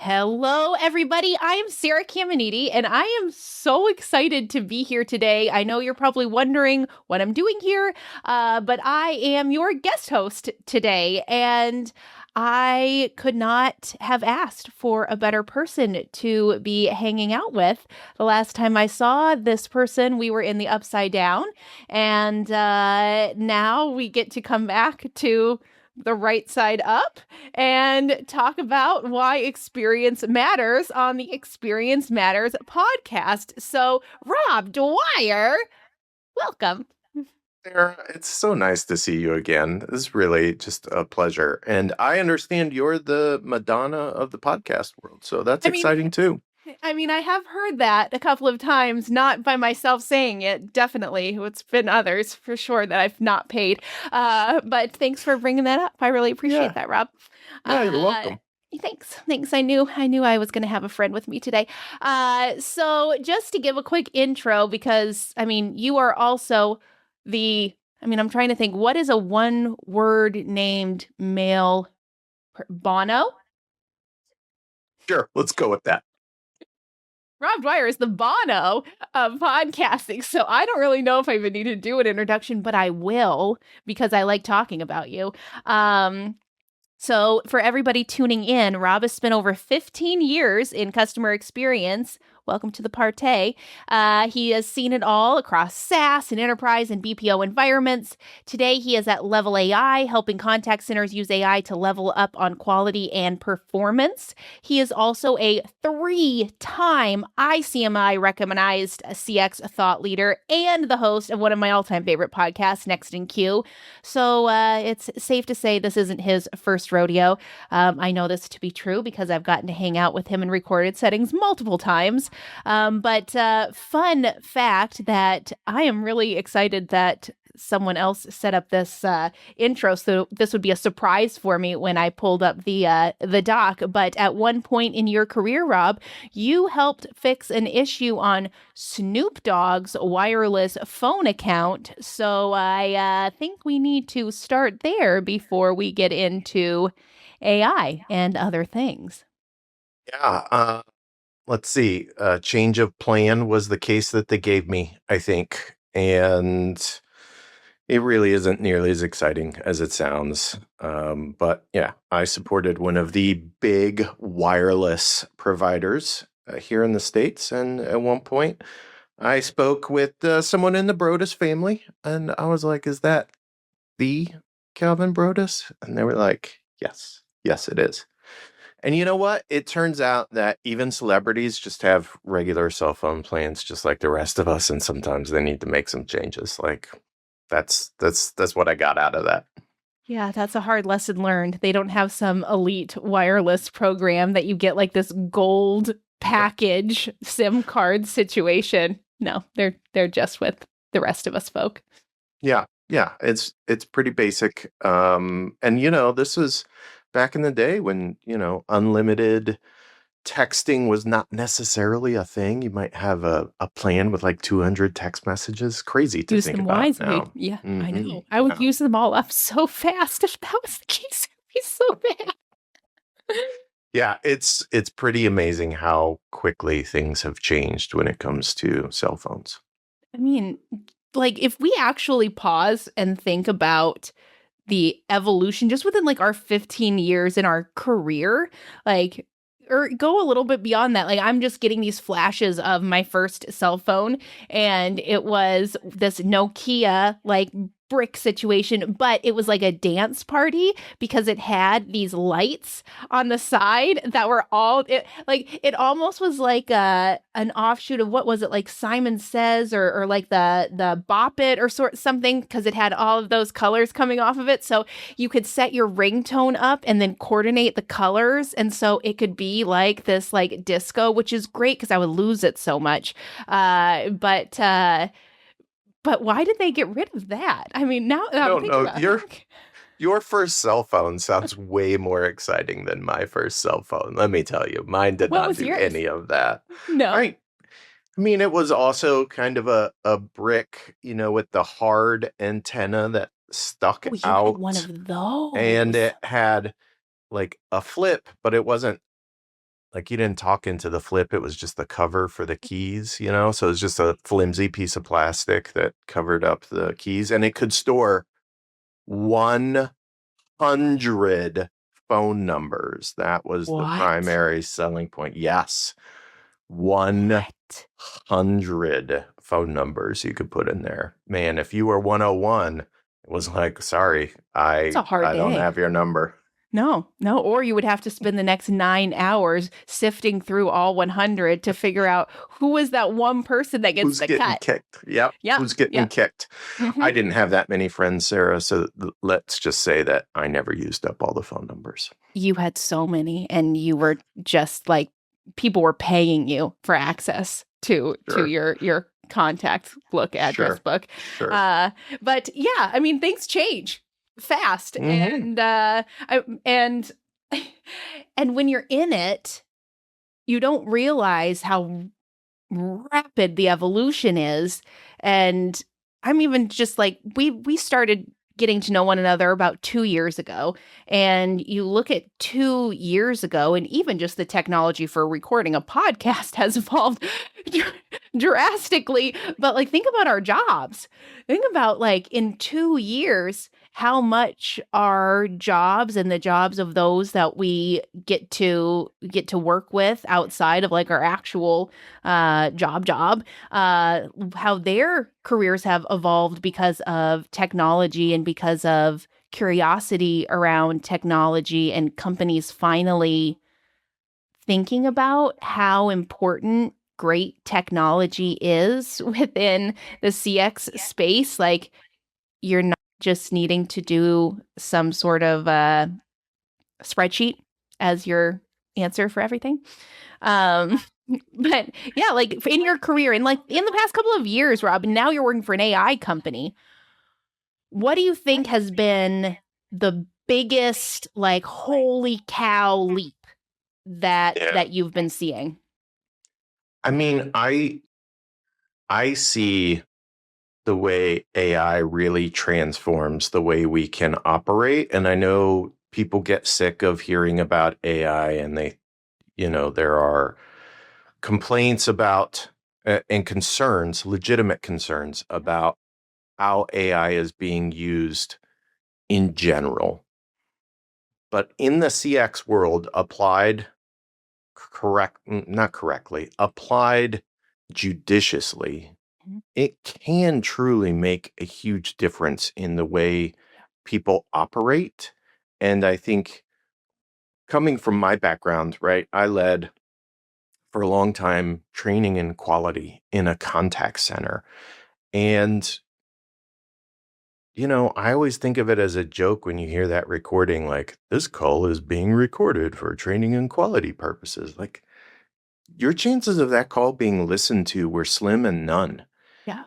Hello, everybody. I am Sarah Caminiti, and I am so excited to be here today. I know you're probably wondering what I'm doing here, but I am your guest host today, and I could not have asked for a better person to be hanging out with. The last time I saw this person, we were in the Upside Down, and now we get to come back to the right side up and talk about why experience matters on the Experience Matters podcast. So, Rob Dwyer, welcome. Sarah, it's so nice to see you again. This is really just a pleasure. And I understand you're the Madonna of the podcast world, so that's I mean, exciting too. I have heard that a couple of times, not by myself saying it, definitely. It's been others for sure that I've not paid. But thanks for bringing that up. I really appreciate Yeah, that, Rob. yeah, you're Uh, welcome. Thanks. I knew I was going to have a friend with me today. So just to give a quick intro, because you are also I'm trying to think, what is a one word named male Bono? Sure, let's go with that. Rob Dwyer is the Bono of podcasting. So I don't really know if I even need to do an introduction, but I will because I like talking about you. So, for everybody tuning in, Rob has spent over 15 years in customer experience. Welcome to the party. He has seen it all across SaaS and enterprise and BPO environments. Today, he is at Level AI, helping contact centers use AI to level up on quality and performance. He is also a 3-time ICMI recognized CX thought leader and the host of one of my all-time favorite podcasts, Next in Queue. So, it's safe to say this isn't his first rodeo. I know this to be true because I've gotten to hang out with him in recorded settings multiple times. But fun fact that I am really excited that someone else set up this intro, so this would be a surprise for me when I pulled up the doc. But at one point in your career, Rob, you helped fix an issue on Snoop Dogg's wireless phone account. So I think we need to start there before we get into AI and other things. Yeah, let's see. Change of plan was the case that they gave me, I think. And it really isn't nearly as exciting as it sounds. But yeah, I supported one of the big wireless providers here in the States. And at one point, I spoke with someone in the Brodus family, and I was like, is that the Calvin Brodus? And they were like, yes, it is. And you know what? It turns out that even celebrities just have regular cell phone plans, just like the rest of us, and sometimes they need to make some changes. Like that's what I got out of that. Yeah, that's a hard lesson learned. They don't have some elite wireless program that you get like this gold package SIM card situation. No, they're just with the rest of us folk. Yeah, it's pretty basic. And this was back in the day when unlimited texting was not necessarily a thing. You might have a plan with like 200 text messages. Crazy to Use think them about wisely. now. Yeah, I Hmm. know. I would use them all up so fast if that was the case. It'd be so bad. Yeah, it's pretty amazing how quickly things have changed when it comes to cell phones. I mean, like if we actually pause and think about the evolution just within like our 15 years in our career, like or go a little bit beyond that. Like I'm just getting these flashes of my first cell phone and it was this Nokia like brick situation, but it was like a dance party because it had these lights on the side that were all it almost was like an offshoot of what was it like Simon Says or like the Bop It or sort something because it had all of those colors coming off of it. So you could set your ringtone up and then coordinate the colors. And so it could be like this like disco, which is great because I would lose it so much. But why did they get rid of that? I mean, now that I I'm don't thinking know. about Your first cell phone sounds way more exciting than my first cell phone. Let me tell you, mine did what not was do yours? any of that. No. I mean, it was also kind of a brick, with the hard antenna that stuck Oh, you had one out, of and those. it had like a flip, but it wasn't Like you didn't talk into the flip. It was just the cover for the keys, So it was just a flimsy piece of plastic that covered up the keys, and it could store 100 phone numbers. That was the What? primary selling point. Yes. What? 100 phone numbers you could put in there. Man, if you were 101, it was like, sorry, It's a hard I don't day. have your number. No, no. Or you would have to spend the next 9 hours sifting through all 100 to figure out who was that one person that gets Who's the getting cut. kicked? Yep. Yeah. Who's getting Yeah. kicked? Mm-hmm. I didn't have that many friends, Sarah. So let's just say that I never used up all the phone numbers. You had so many, and you were just like, people were paying you for access to your contact book, address book. Sure. But yeah, I mean, things change fast, and and when you're in it, you don't realize how rapid the evolution is. And I'm even just like, we started getting to know one another about 2 years ago. And you look at 2 years ago, and even just the technology for recording a podcast has evolved drastically. But like, think about our jobs. Think about like in 2 years, how much our jobs and the jobs of those that we get to work with outside of like our actual job, how their careers have evolved because of technology and because of curiosity around technology, and companies finally thinking about how important great technology is within the CX space. Like, you're not just needing to do some sort of spreadsheet as your answer for everything. But yeah, like in your career, and like in the past couple of years, Rob, and now you're working for an AI company. What do you think has been the biggest, like, holy cow leap that you've been seeing? I mean, I see the way AI really transforms the way we can operate. And I know people get sick of hearing about AI, and there are complaints about and concerns, legitimate concerns about how AI is being used in general. But in the CX world, applied not correctly, applied judiciously, it can truly make a huge difference in the way people operate. And I think, coming from my background, right, I led for a long time training and quality in a contact center. And, I always think of it as a joke when you hear that recording, like, this call is being recorded for training and quality purposes. Like, your chances of that call being listened to were slim and none. Yeah.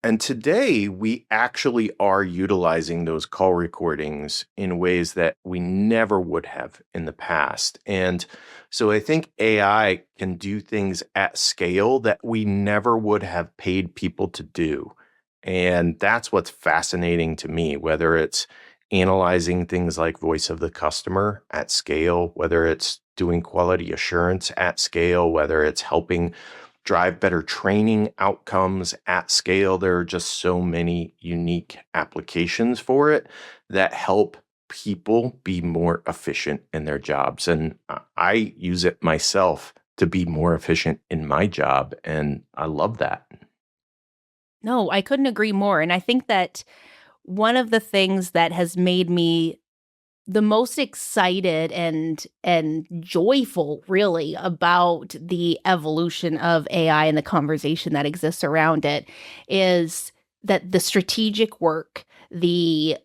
And today, we actually are utilizing those call recordings in ways that we never would have in the past. And so I think AI can do things at scale that we never would have paid people to do. And that's what's fascinating to me, whether it's analyzing things like voice of the customer at scale, whether it's doing quality assurance at scale, whether it's helping drive better training outcomes at scale. There are just so many unique applications for it that help people be more efficient in their jobs. And I use it myself to be more efficient in my job. And I love that. No, I couldn't agree more. And I think that one of the things that has made me the most excited and joyful, really, about the evolution of AI and the conversation that exists around it is that the strategic work, the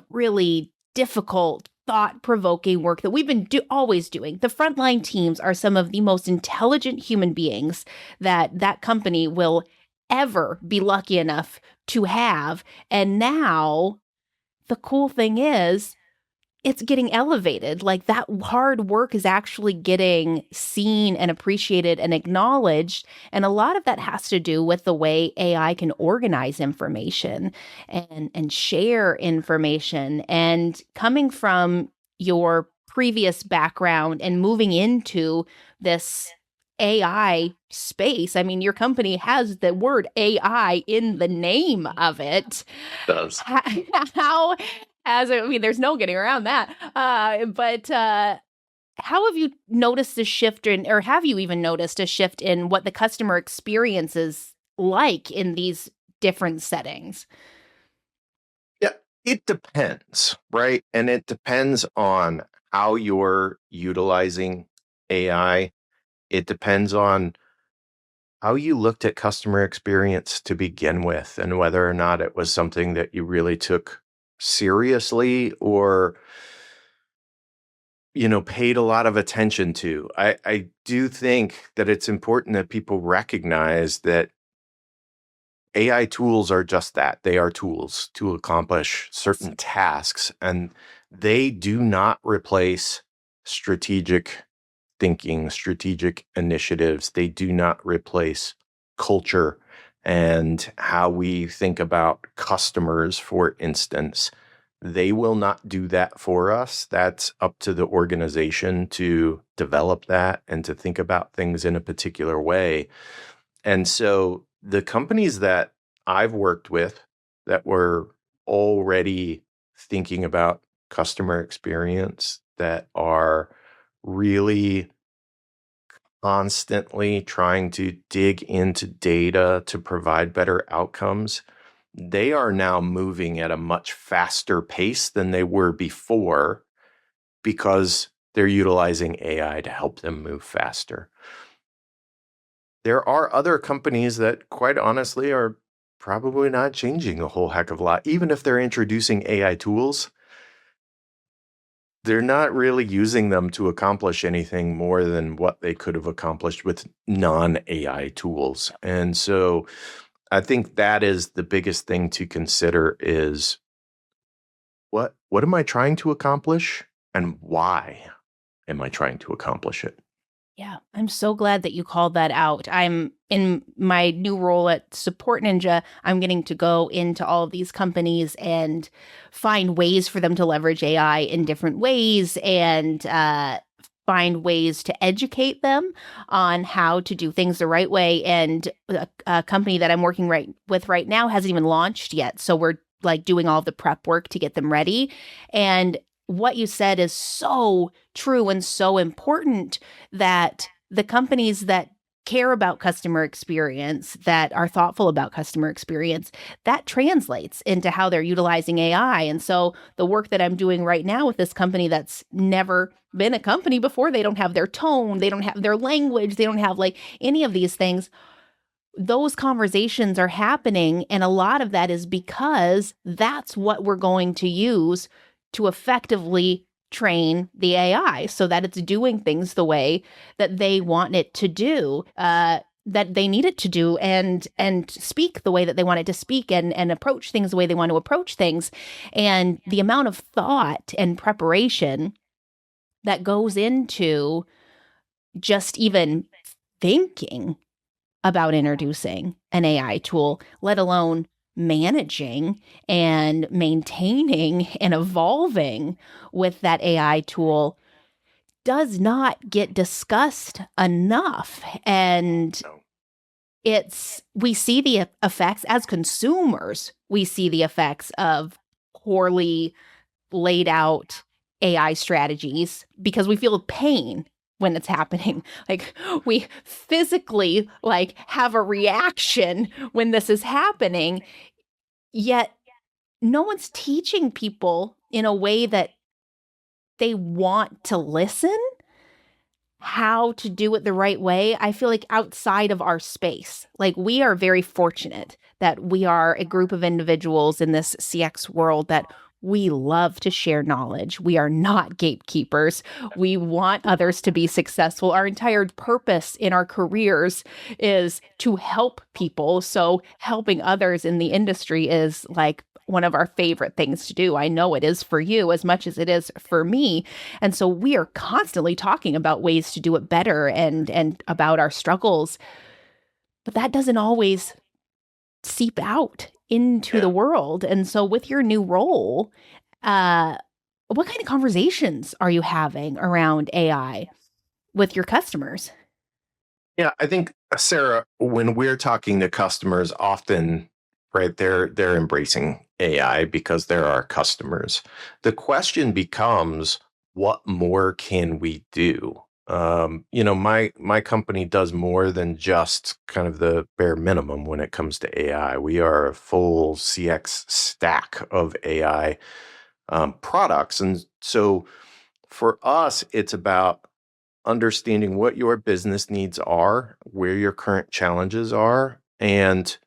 really difficult, thought-provoking work that we've been always doing. The frontline teams are some of the most intelligent human beings that company will ever be lucky enough to have. And now the cool thing is, it's getting elevated. Like, that hard work is actually getting seen and appreciated and acknowledged. And a lot of that has to do with the way AI can organize information and share information. And coming from your previous background and moving into this AI space. I mean, your company has the word AI in the name of it. Does. How has it, I mean, there's no getting around that. But how have you noticed a shift in, or have you even noticed a shift in what the customer experience is like in these different settings? Yeah, it depends, right? And it depends on how you're utilizing AI. It depends on how you looked at customer experience to begin with and whether or not it was something that you really took seriously or paid a lot of attention to. I do think that it's important that people recognize that AI tools are just that. They are tools to accomplish certain tasks, and they do not replace strategic thinking, strategic initiatives. They do not replace culture and how we think about customers, for instance. They will not do that for us. That's up to the organization to develop that and to think about things in a particular way. And so the companies that I've worked with that were already thinking about customer experience, that are really constantly trying to dig into data to provide better outcomes, they are now moving at a much faster pace than they were before because they're utilizing AI to help them move faster. There are other companies that, quite honestly, are probably not changing a whole heck of a lot. Even if they're introducing AI tools, they're not really using them to accomplish anything more than what they could have accomplished with non-AI tools. And so I think that is the biggest thing to consider is what am I trying to accomplish and why am I trying to accomplish it? Yeah, I'm so glad that you called that out. I'm in my new role at Support Ninja. I'm getting to go into all of these companies and find ways for them to leverage AI in different ways and find ways to educate them on how to do things the right way. And a company that I'm working with right now hasn't even launched yet. So we're like doing all the prep work to get them ready. And what you said is so true and so important that the companies that care about customer experience, that are thoughtful about customer experience, that translates into how they're utilizing AI. And so the work that I'm doing right now with this company that's never been a company before, they don't have their tone, they don't have their language, they don't have like any of these things. Those conversations are happening. And a lot of that is because that's what we're going to use to effectively train the AI so that it's doing things the way that they want it to do, that they need it to do, and speak the way that they want it to speak, and approach things the way they want to approach things. And the amount of thought and preparation that goes into just even thinking about introducing an AI tool, let alone managing and maintaining and evolving with that AI tool, does not get discussed enough. And we see the effects as consumers. We see the effects of poorly laid out AI strategies because we feel pain when it's happening. Like we physically like have a reaction when this is happening, yet no one's teaching people in a way that they want to listen how to do it the right way. I feel like outside of our space, like we are very fortunate that we are a group of individuals in this CX world that we love to share knowledge. We are not gatekeepers. We want others to be successful. Our entire purpose in our careers is to help people. So helping others in the industry is like one of our favorite things to do. I know it is for you as much as it is for me. And so we are constantly talking about ways to do it better and about our struggles. But that doesn't always seep out into the world. And so with your new role, what kind of conversations are you having around AI with your customers? Yeah, I think Sarah, when we're talking to customers, often, right, they're embracing AI because they're our customers. The question becomes, what more can we do? My company does more than just kind of the bare minimum when it comes to AI. We are a full CX stack of AI products, and so for us, it's about understanding what your business needs are, where your current challenges are, and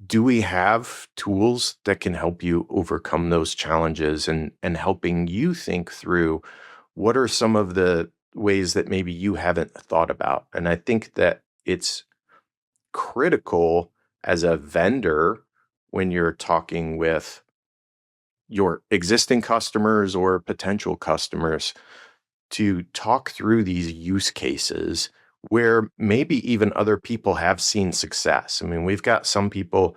do we have tools that can help you overcome those challenges, and helping you think through what are some of the ways that maybe you haven't thought about. And I think that it's critical as a vendor when you're talking with your existing customers or potential customers to talk through these use cases where maybe even other people have seen success. I mean, we've got some people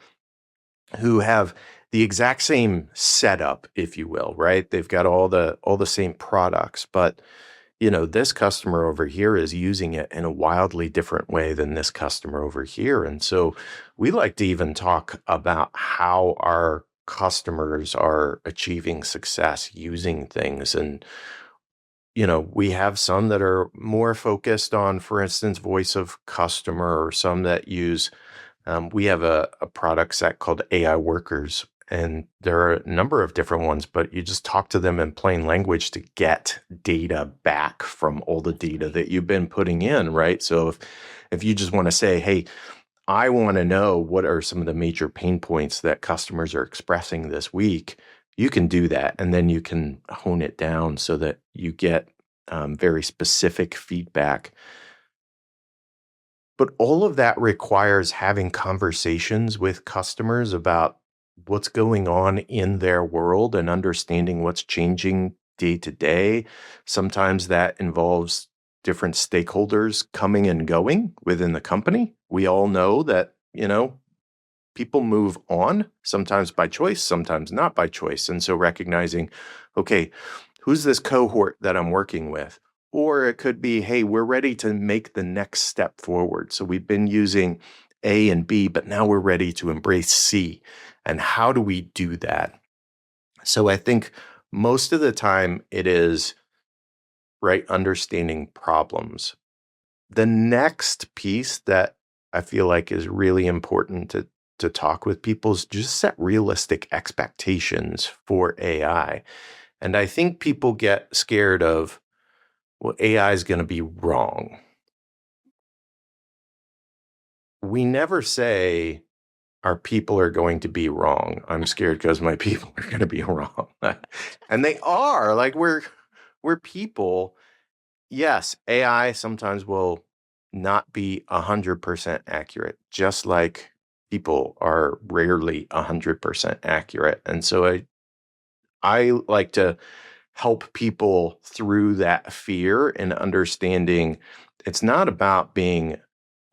who have the exact same setup, if you will, right? They've got all the same products, but this customer over here is using it in a wildly different way than this customer over here. And so we like to even talk about how our customers are achieving success using things. And we have some that are more focused on, for instance, voice of customer, or some that use, we have a product set called AI Workers, and there are a number of different ones, but you just talk to them in plain language to get data back from all the data that you've been putting in, right? So if you just want to say, hey, I want to know what are some of the major pain points that customers are expressing this week, you can do that. And then you can hone it down so that you get very specific feedback. But all of that requires having conversations with customers about what's going on in their world and understanding what's changing day to day. Sometimes that involves different stakeholders coming and going within the company. We all know that, people move on, sometimes by choice, sometimes not by choice. And so recognizing, okay, who's this cohort that I'm working with? Or it could be, hey, we're ready to make the next step forward. So we've been using A and B, but now we're ready to embrace C. And how do we do that? So I think most of the time it is, right, understanding problems. The next piece that I feel like is really important to talk with people is just set realistic expectations for AI. And I think people get scared of, well, AI is going to be wrong. We never say our people are going to be wrong. I'm scared because my people are going to be wrong. And they are. Like we're people. Yes, AI sometimes will not be 100% accurate, just like people are rarely 100% accurate. And so I like to help people through that fear and understanding it's not about being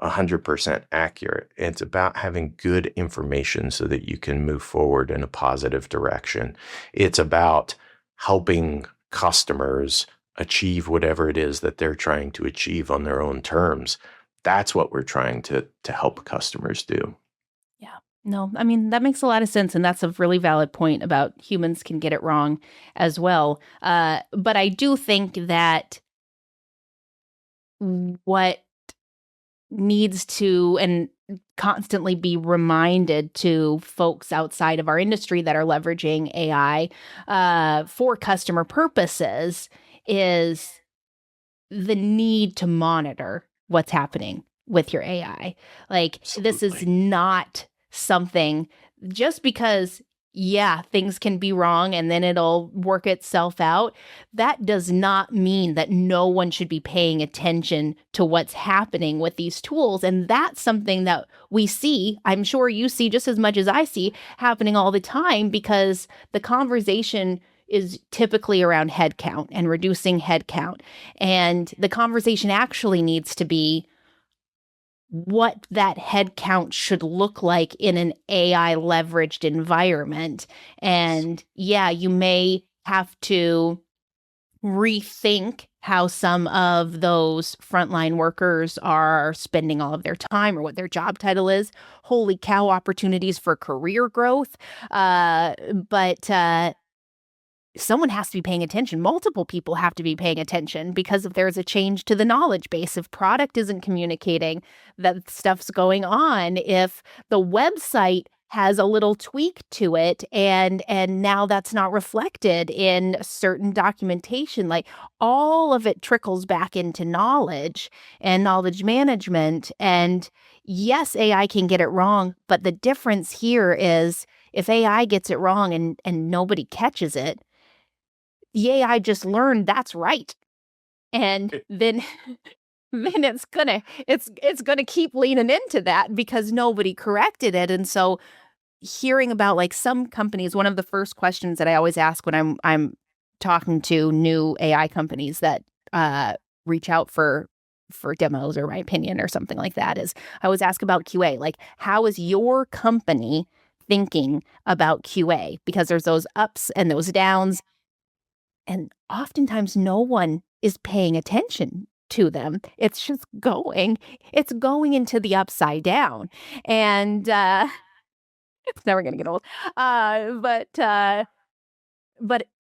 100% accurate. It's about having good information so that you can move forward in a positive direction. It's about helping customers achieve whatever it is that they're trying to achieve on their own terms. That's what we're trying to help customers do. Yeah. No, I mean, that makes a lot of sense. And that's a really valid point about humans can get it wrong as well. But I do think that what needs to and constantly be reminded to folks outside of our industry that are leveraging AI for customer purposes is the need to monitor what's happening with your AI. Like, this is Absolutely. not something just because, yeah, things can be wrong and then it'll work itself out. That does not mean that no one should be paying attention to what's happening with these tools. And that's something that we see, I'm sure you see just as much as I see, happening all the time, because the conversation is typically around headcount and reducing headcount. And the conversation actually needs to be what that headcount should look like in an AI leveraged environment. And yeah, you may have to rethink how some of those frontline workers are spending all of their time or what their job title is. Holy cow, opportunities for career growth. But someone has to be paying attention. Multiple people have to be paying attention, because if there's a change to the knowledge base, if product isn't communicating that stuff's going on, if the website has a little tweak to it and now that's not reflected in certain documentation, like all of it trickles back into knowledge and knowledge management. And yes, AI can get it wrong, but the difference here is if AI gets it wrong and nobody catches it, the AI just learned that's right. And then it's gonna keep leaning into that because nobody corrected it. And so hearing about like some companies, one of the first questions that I always ask when I'm talking to new AI companies that reach out for demos or my opinion or something like that is I always ask about QA. Like, how is your company thinking about QA? Because there's those ups and those downs. And oftentimes no one is paying attention to them. It's just it's going into the upside down. And it's never going to get old. But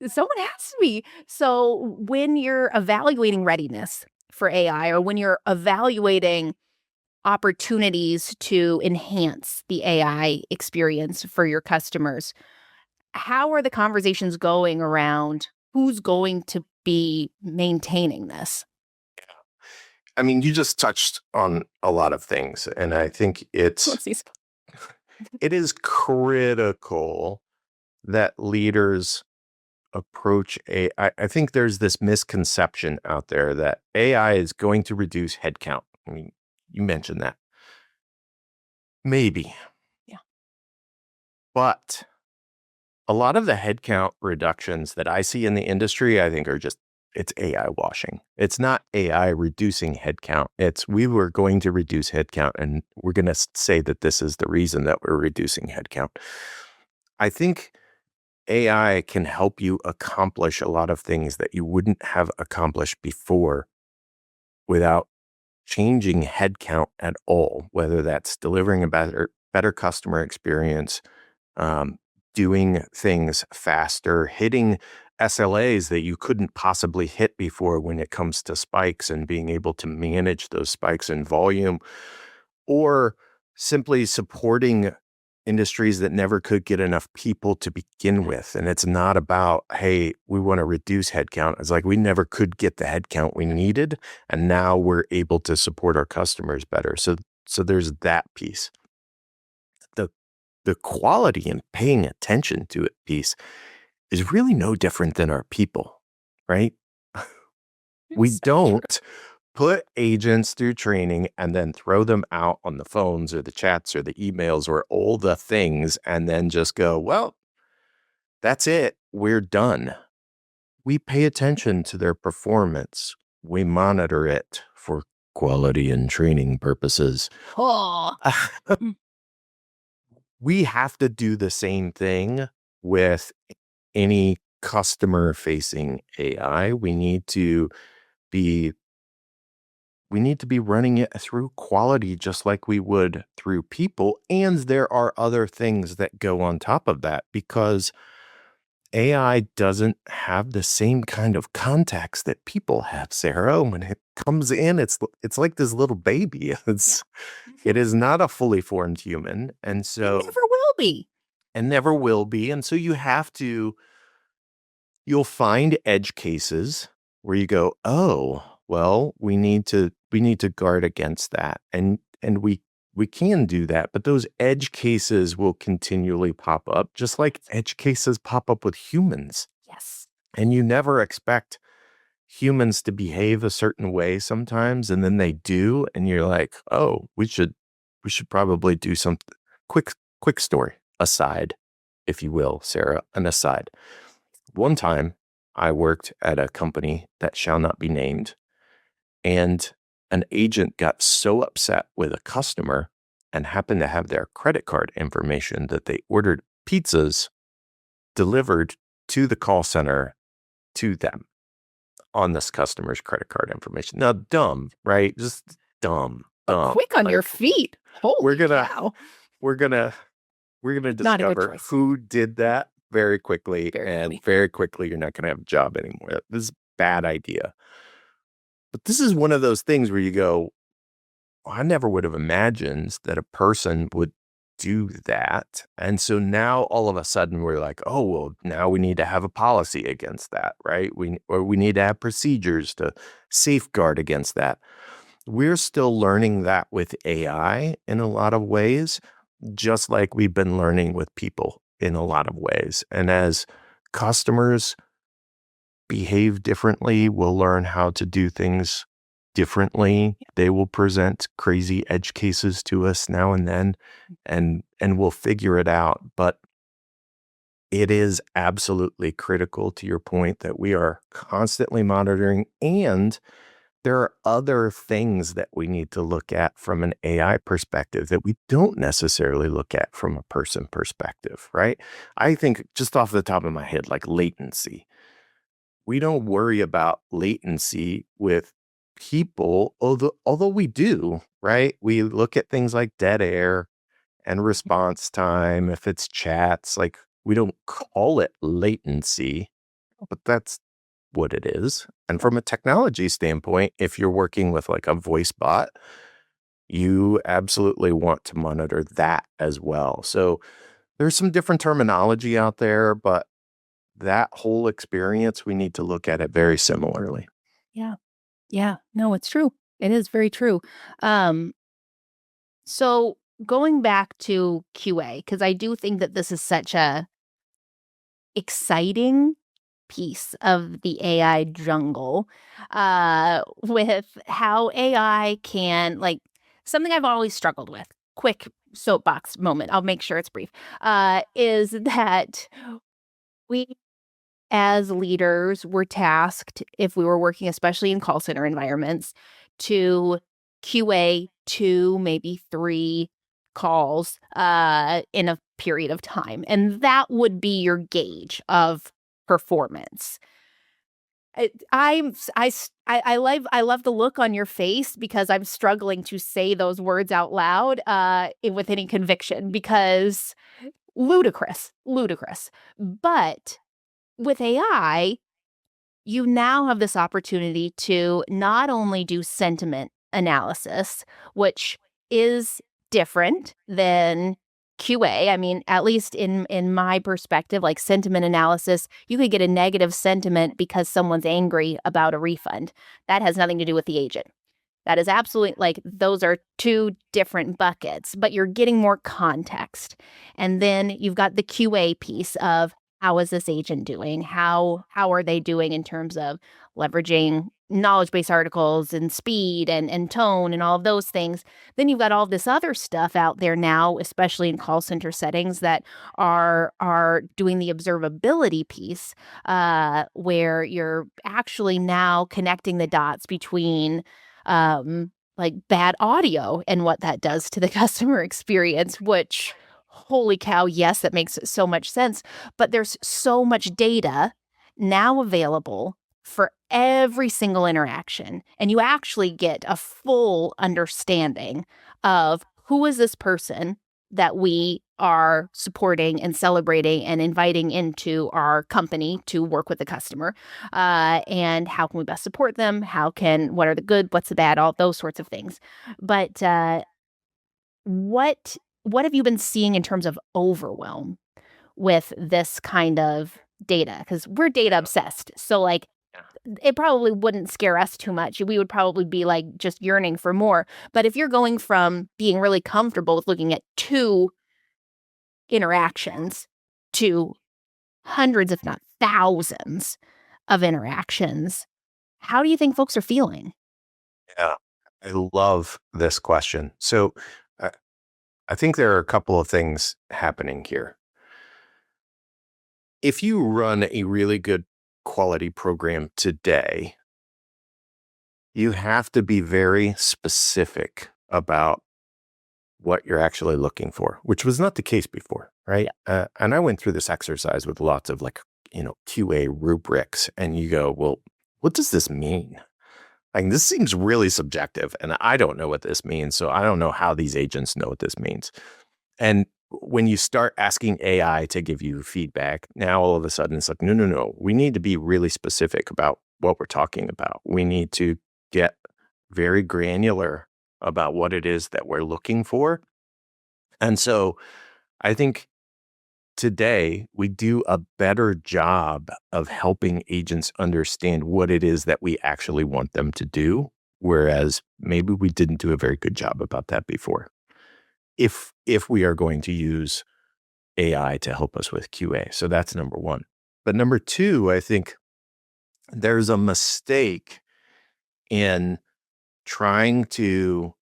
someone has to be. So when you're evaluating readiness for AI, or when you're evaluating opportunities to enhance the AI experience for your customers, how are the conversations going around who's going to be maintaining this? I mean, you just touched on a lot of things, and I think Whoopsies. it is critical that leaders approach AI. I think there's this misconception out there that AI is going to reduce headcount. I mean, you mentioned that. Maybe. Yeah. But a lot of the headcount reductions that I see in the industry, I think it's AI washing. It's not AI reducing headcount. It's we were going to reduce headcount and we're going to say that this is the reason that we're reducing headcount. I think AI can help you accomplish a lot of things that you wouldn't have accomplished before without changing headcount at all, whether that's delivering a better customer experience, doing things faster, hitting SLAs that you couldn't possibly hit before when it comes to spikes and being able to manage those spikes in volume, or simply supporting industries that never could get enough people to begin with. And it's not about, hey, we want to reduce headcount. It's like we never could get the headcount we needed, and now we're able to support our customers better. So there's that piece. The quality and paying attention to it piece is really no different than our people, right? We don't put agents through training and then throw them out on the phones or the chats or the emails or all the things and then just go, well, that's it. We're done. We pay attention to their performance. We monitor it for quality and training purposes. Oh. We have to do the same thing with any customer-facing AI. We need to be running it through quality just like we would through people. And there are other things that go on top of that because AI doesn't have the same kind of context that people have, Sarah. When it comes in, it's like this little baby. It is not a fully formed human. And so it never will be. And never will be. And so you'll find edge cases where you go, oh, well, we need to guard against that. And we can do that, but those edge cases will continually pop up, just like edge cases pop up with humans. Yes. And you never expect humans to behave a certain way sometimes, and then they do, and you're like, oh, we should probably do something. Quick story, aside, if you will, Sarah, an aside. One time I worked at a company that shall not be named, and an agent got so upset with a customer and happened to have their credit card information that they ordered pizzas delivered to the call center to them. on this customer's credit card information. Now, dumb, right? Just dumb. Quick on your feet. Holy cow. We're gonna discover who did that very quickly, and very quickly you're not gonna have a job anymore. This is a bad idea. But this is one of those things where you go, well, I never would have imagined that a person would do that. And so now all of a sudden we're like, oh, well, now we need to have a policy against that, right? We need to have procedures to safeguard against that. We're still learning that with AI in a lot of ways, just like we've been learning with people in a lot of ways. And as customers behave differently, we'll learn how to do things differently. They will present crazy edge cases to us now and then, and we'll figure it out. But it is absolutely critical, to your point, that we are constantly monitoring, and there are other things that we need to look at from an AI perspective that we don't necessarily look at from a person perspective, right? I think just off the top of my head, like latency. We don't worry about latency with people, although we do, right? We look at things like dead air and response time. If it's chats, like we don't call it latency, but that's what it is. And from a technology standpoint, if you're working with like a voice bot, you absolutely want to monitor that as well. So there's some different terminology out there, but that whole experience, we need to look at it very similarly. Yeah. Yeah. No, it's true. It is very true. So going back to QA, because I do think that this is such a exciting piece of the AI jungle, with how AI can, like, something I've always struggled with. Quick soapbox moment. I'll make sure it's brief. Is that we as leaders were tasked, if we were working, especially in call center environments, to QA 2, maybe 3 calls in a period of time. And that would be your gauge of performance. I love the look on your face, because I'm struggling to say those words out loud with any conviction, because ludicrous. But with AI, you now have this opportunity to not only do sentiment analysis, which is different than QA. I mean, at least in my perspective, like sentiment analysis, you could get a negative sentiment because someone's angry about a refund. That has nothing to do with the agent. That is absolutely, like, those are 2 different buckets, but you're getting more context. And then you've got the QA piece of, how is this agent doing? How are they doing in terms of leveraging knowledge base articles and speed and tone and all of those things? Then you've got all this other stuff out there now, especially in call center settings, that are doing the observability piece, where you're actually now connecting the dots between like bad audio and what that does to the customer experience, which, holy cow, yes, that makes so much sense. But there's so much data now available for every single interaction. And you actually get a full understanding of who is this person that we are supporting and celebrating and inviting into our company to work with the customer, and how can we best support them? What are the good, what's the bad, all those sorts of things. But what have you been seeing in terms of overwhelm with this kind of data? Because we're data obsessed. So, like, it probably wouldn't scare us too much. We would probably be like just yearning for more. But if you're going from being really comfortable with looking at 2 interactions to hundreds, if not thousands, of interactions, how do you think folks are feeling? Yeah, I love this question. So I think there are a couple of things happening here. If you run a really good quality program today, you have to be very specific about what you're actually looking for, which was not the case before, right? And I went through this exercise with lots of, like, QA rubrics, and you go, well, what does this mean? Like, this seems really subjective, and I don't know what this means. So I don't know how these agents know what this means. And when you start asking AI to give you feedback, now all of a sudden it's like, no. We need to be really specific about what we're talking about. We need to get very granular about what it is that we're looking for. And so I think today we do a better job of helping agents understand what it is that we actually want them to do, whereas maybe we didn't do a very good job about that before. If we are going to use AI to help us with QA. So that's number one. But number two, I think there's a mistake in trying to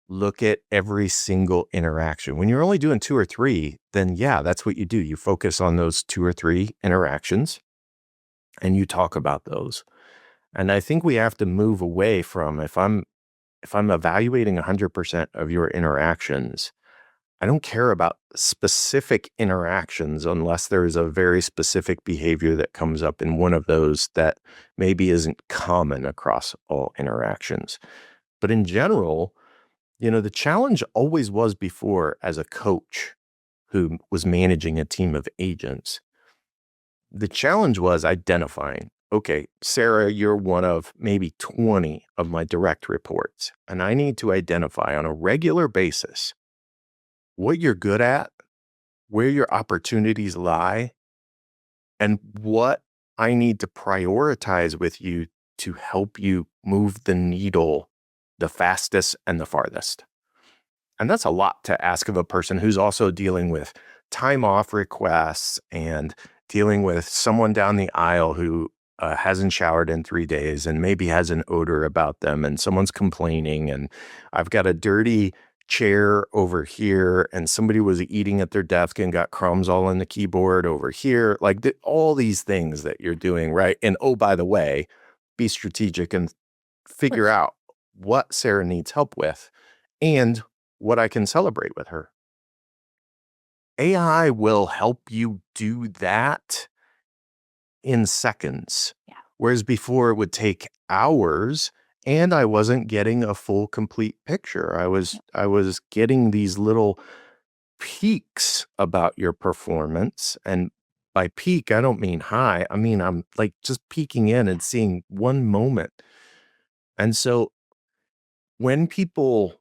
look at every single interaction. When you're only doing 2 or 3, then yeah, that's what you do. You focus on those 2 or 3 interactions and you talk about those. And I think we have to move away from, if I'm evaluating 100% of your interactions, I don't care about specific interactions unless there is a very specific behavior that comes up in one of those that maybe isn't common across all interactions. But in general, the challenge always was before, as a coach who was managing a team of agents, the challenge was identifying, okay, Sarah, you're one of maybe 20 of my direct reports, and I need to identify on a regular basis what you're good at, where your opportunities lie, and what I need to prioritize with you to help you move the needle the fastest and the farthest. And that's a lot to ask of a person who's also dealing with time off requests and dealing with someone down the aisle who hasn't showered in 3 days and maybe has an odor about them, and someone's complaining, and I've got a dirty chair over here, and somebody was eating at their desk and got crumbs all on the keyboard over here. Like all these things that you're doing, right? And oh, by the way, be strategic and figure out what Sarah needs help with and what I can celebrate with her. AI will help you do that in seconds. Yeah. Whereas before it would take hours and I wasn't getting a full, complete picture. I was getting these little peaks about your performance. And by peak, I don't mean high. I mean, I'm like just peeking in and seeing one moment. And so when people,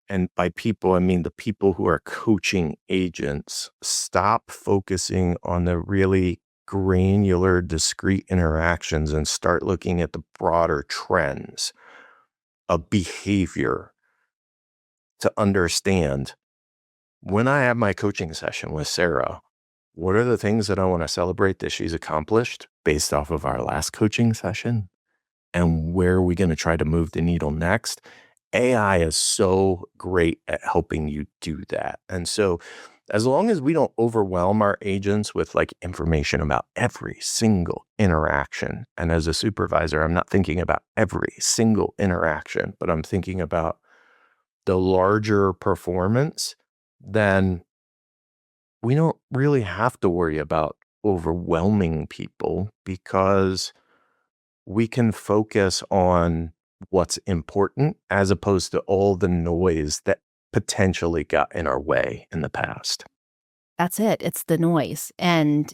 and by people, I mean the people who are coaching agents, stop focusing on the really granular, discrete interactions and start looking at the broader trends of behavior to understand, when I have my coaching session with Sarah, what are the things that I want to celebrate that she's accomplished based off of our last coaching session? And where are we going to try to move the needle next? AI is so great at helping you do that. And so as long as we don't overwhelm our agents with like information about every single interaction, and as a supervisor, I'm not thinking about every single interaction, but I'm thinking about the larger performance, then we don't really have to worry about overwhelming people, because we can focus on what's important as opposed to all the noise that potentially got in our way in the past. That's it. It's the noise. And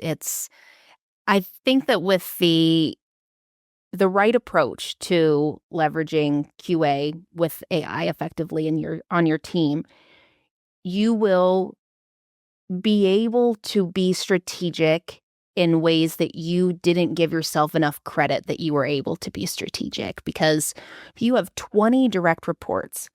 I think that with the right approach to leveraging QA with AI effectively on your team, you will be able to be strategic in ways that you didn't give yourself enough credit that you were able to be strategic. Because if you have 20 direct reports,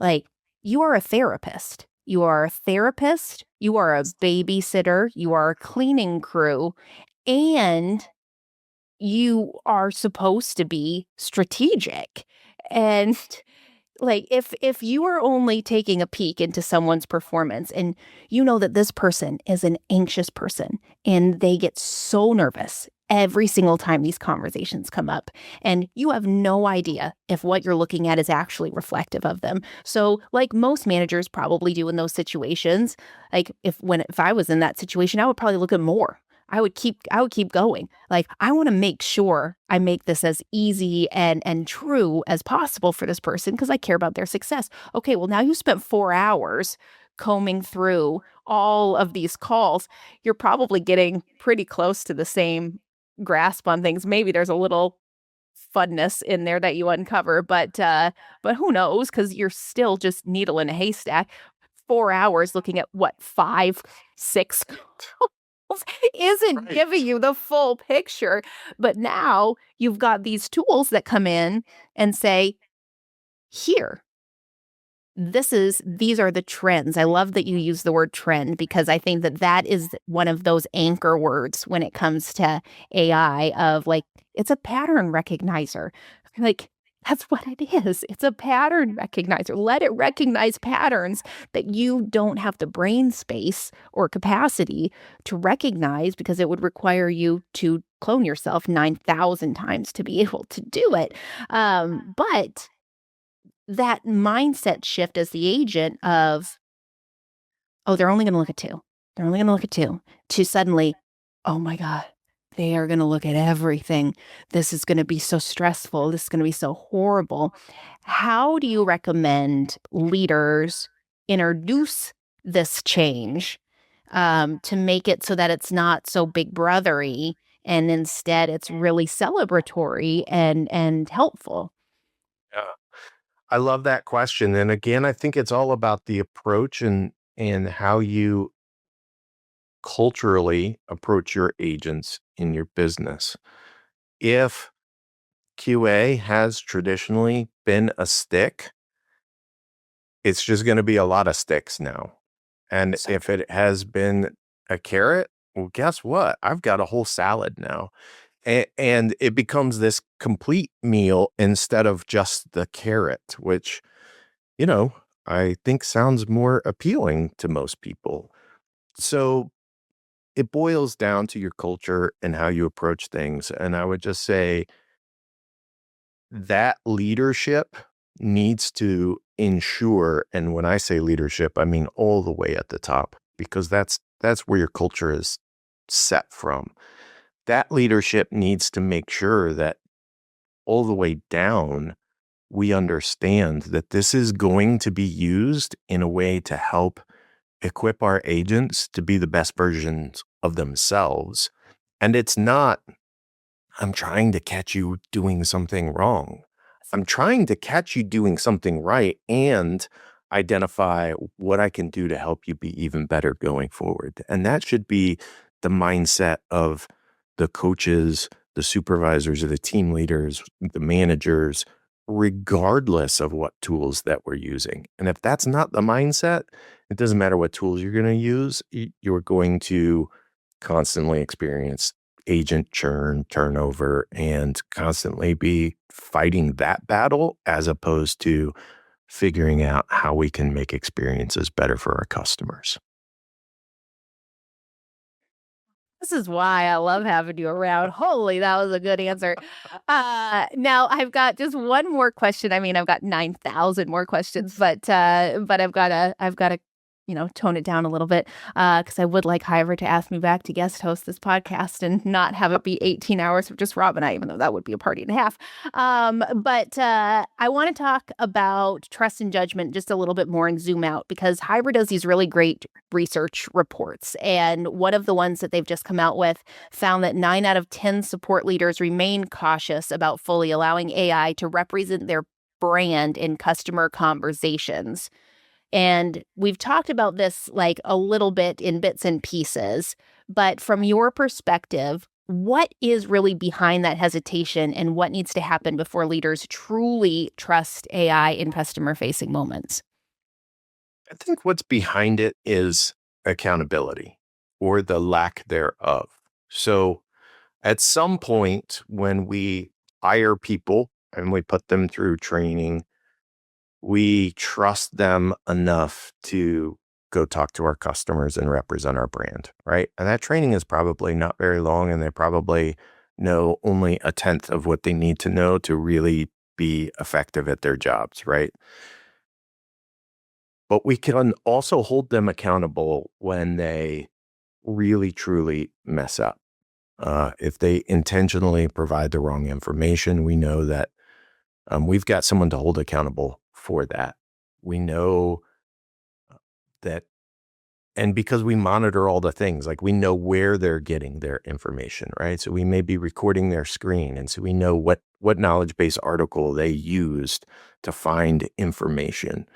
like, you are a therapist. You are a therapist, you are a babysitter, you are a cleaning crew, and you are supposed to be strategic. And like, if you are only taking a peek into someone's performance and you know that this person is an anxious person and they get so nervous every single time these conversations come up, and you have no idea if what you're looking at is actually reflective of them. So like most managers probably do in those situations, like if I was in that situation, I would probably look at more. I would keep going. Like, I want to make sure I make this as easy and true as possible for this person because I care about their success. Okay, well, now you spent 4 hours combing through all of these calls. You're probably getting pretty close to the same grasp on things. Maybe there's a little funness in there that you uncover, but who knows? Because you're still just needle in a haystack. 4 hours looking at what, five, six isn't Right. giving you the full picture. But now you've got these tools that come in and say, here, these are the trends. I love that you use the word trend because I think that that is one of those anchor words when it comes to AI of like, it's a pattern recognizer. Like, that's what it is. It's a pattern recognizer. Let it recognize patterns that you don't have the brain space or capacity to recognize because it would require you to clone yourself 9,000 times to be able to do it. But that mindset shift as the agent of, oh, they're only going to look at two. They're only going to look at two. To suddenly, oh my God, they are going to look at everything. This is going to be so stressful. This is going to be so horrible. How do you recommend leaders introduce this change to make it so that it's not so big brothery and instead it's really celebratory and helpful? Yeah. I love that question. And again, I think it's all about the approach and how you culturally approach your agents in your business. If QA has traditionally been a stick, it's just going to be a lot of sticks now. And if it has been a carrot, well, guess what? I've got a whole salad now. And it becomes this complete meal instead of just the carrot, which, you know, I think sounds more appealing to most people. So it boils down to your culture and how you approach things. And I would just say that leadership needs to ensure, and when I say leadership, I mean all the way at the top, because that's where your culture is set from. That leadership needs to make sure that all the way down, we understand that this is going to be used in a way to help equip our agents to be the best versions of themselves. And it's not, I'm trying to catch you doing something wrong. I'm trying to catch you doing something right and identify what I can do to help you be even better going forward. And that should be the mindset of the coaches, the supervisors, or the team leaders, the managers, regardless of what tools that we're using. And if that's not the mindset, it doesn't matter what tools you're going to use, you're going to constantly experience agent churn, turnover, and constantly be fighting that battle as opposed to figuring out how we can make experiences better for our customers. This is why I love having you around. Holy, that was a good answer. Now I've got just one more question. I mean, I've got 9,000 more questions, but I've got to, tone it down a little bit because I would like Hiver to ask me back to guest host this podcast and not have it be 18 hours of just Rob and I, even though that would be a party and a half. But I want to talk about trust and judgment just a little bit more and zoom out because Hiver does these really great research reports. And one of the ones that they've just come out with found that 9 out of 10 support leaders remain cautious about fully allowing AI to represent their brand in customer conversations. And we've talked about this like a little bit in bits and pieces, but from your perspective, what is really behind that hesitation and what needs to happen before leaders truly trust AI in customer facing moments? I think what's behind it is accountability or the lack thereof. So at some point when we hire people and we put them through training, we trust them enough to go talk to our customers and represent our brand, right? And that training is probably not very long, and they probably know only a tenth of what they need to know to really be effective at their jobs, right? But we can also hold them accountable when they really, truly mess up. If they intentionally provide the wrong information, we know that we've got someone to hold accountable for that. We know that, and because we monitor all the things, like we know where they're getting their information, right? So we may be recording their screen, and so we know what knowledge base article they used to find information.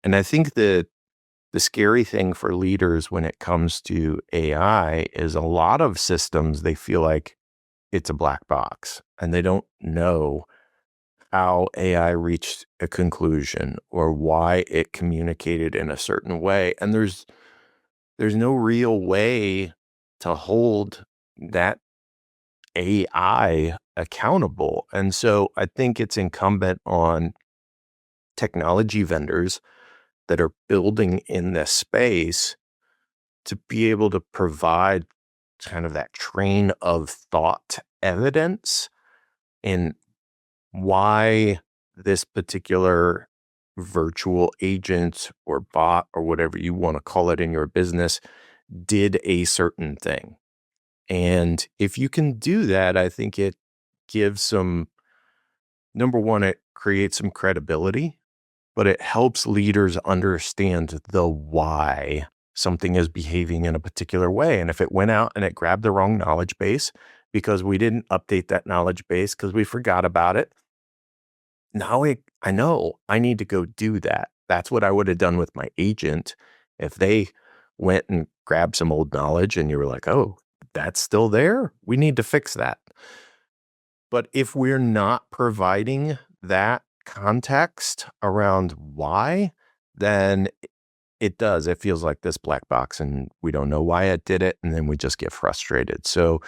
And I think that the scary thing for leaders when it comes to AI is a lot of systems, they feel like it's a black box and they don't know how AI reached a conclusion or why it communicated in a certain way. And there's no real way to hold that AI accountable. And so I think it's incumbent on technology vendors that are building in this space to be able to provide kind of that train of thought evidence in why this particular virtual agent or bot or whatever you want to call it in your business did a certain thing. And if you can do that, I think it gives some, number one, it creates some credibility, but it helps leaders understand the why something is behaving in a particular way. And if it went out and it grabbed the wrong knowledge base because we didn't update that knowledge base because we forgot about it, now I know I need to go do that. That's what I would have done with my agent if they went and grabbed some old knowledge and you were like, oh, that's still there. We need to fix that. But if we're not providing that context around why, then it feels like this black box and we don't know why it did it. And then we just get frustrated. So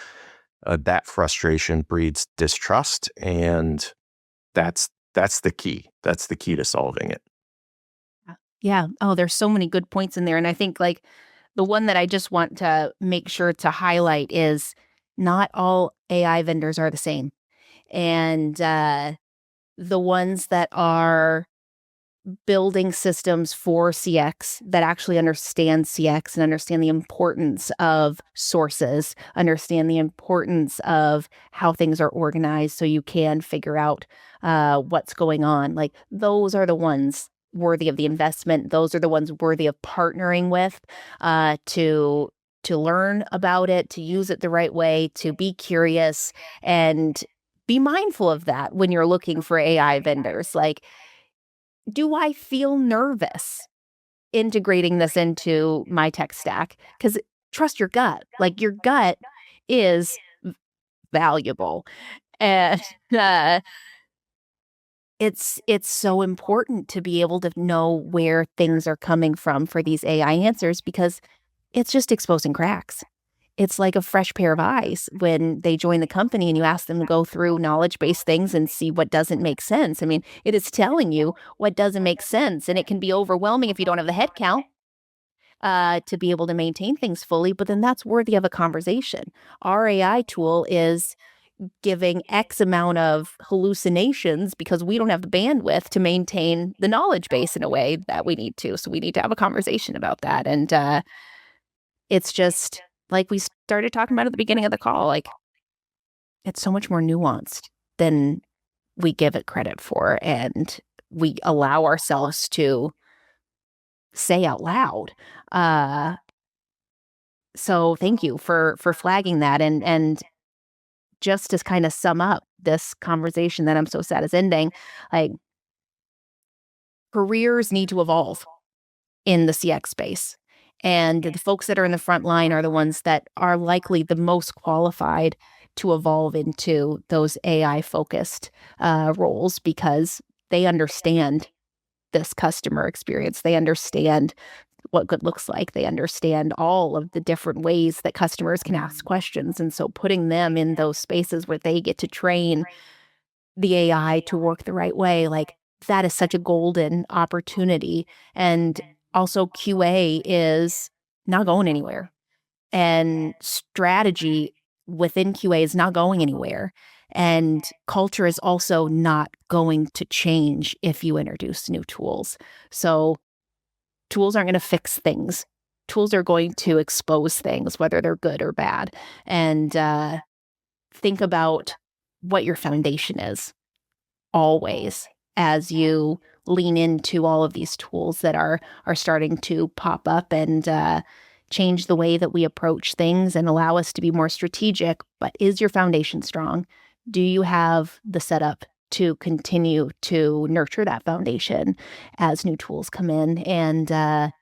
that frustration breeds distrust. And that's the key. That's the key to solving it. Yeah. Oh, there's so many good points in there. And I think like the one that I just want to make sure to highlight is not all AI vendors are the same. And the ones that are building systems for CX that actually understand CX and understand the importance of sources, understand the importance of how things are organized so you can figure out what's going on. Like those are the ones worthy of the investment. Those are the ones worthy of partnering with to learn about it, to use it the right way, to be curious and be mindful of that when you're looking for AI vendors. Like, do I feel nervous integrating this into my tech stack? Because trust your gut. Like your gut is valuable, and uh, it's so important to be able to know where things are coming from for these AI answers because it's just exposing cracks. It's like a fresh pair of eyes when they join the company and you ask them to go through knowledge-based things and see what doesn't make sense. I mean, it is telling you what doesn't make sense, and it can be overwhelming if you don't have the head count to be able to maintain things fully, but then that's worthy of a conversation. Our AI tool is giving X amount of hallucinations because we don't have the bandwidth to maintain the knowledge base in a way that we need to. So we need to have a conversation about that. And it's just like we started talking about at the beginning of the call, like it's so much more nuanced than we give it credit for. And we allow ourselves to say out loud. So thank you for flagging that. And just to kind of sum up this conversation that I'm so sad is ending, like careers need to evolve in the CX space. And the folks that are in the front line are the ones that are likely the most qualified to evolve into those AI focused roles because they understand this customer experience. They understand what good looks like. They understand all of the different ways that customers can ask questions. And so putting them in those spaces where they get to train the AI to work the right way, like that is such a golden opportunity. And also QA is not going anywhere. And strategy within QA is not going anywhere. And culture is also not going to change if you introduce new tools. So tools aren't going to fix things. tools are going to expose things, whether they're good or bad. And think about what your foundation is always as you lean into all of these tools that are starting to pop up and change the way that we approach things and allow us to be more strategic. But is your foundation strong? Do you have the setup to continue to nurture that foundation as new tools come in? And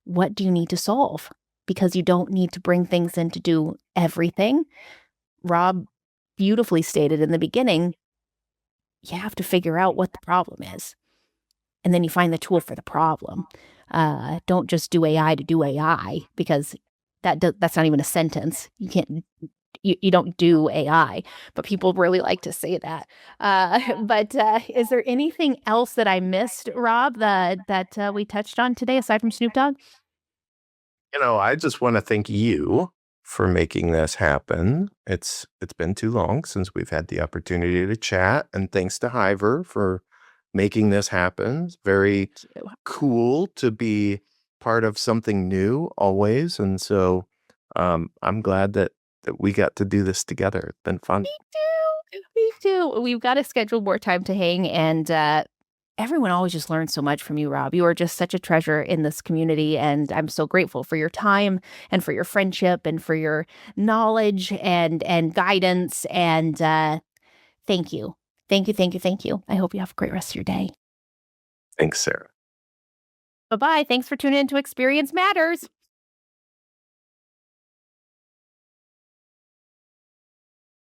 what do you need to solve? Because you don't need to bring things in to do everything. Rob beautifully stated in the beginning, you have to figure out what the problem is. And then you find the tool for the problem. Don't just do AI to do AI, because that's not even a sentence. You don't do AI, but people really like to say that. But is there anything else that I missed, Rob, that we touched on today aside from Snoop Dogg? I just want to thank you for making this happen. It's been too long since we've had the opportunity to chat, and thanks to Hiver for making this happen. It's very cool to be part of something new always, and so I'm glad that we got to do this together. It's been fun. Me too. We've got to schedule more time to hang, and everyone always just learns so much from you, Rob. You are just such a treasure in this community, and I'm so grateful for your time and for your friendship and for your knowledge and guidance. And thank you. Thank you, thank you, thank you. I hope you have a great rest of your day. Thanks, Sarah. Bye-bye. Thanks for tuning in to Experience Matters.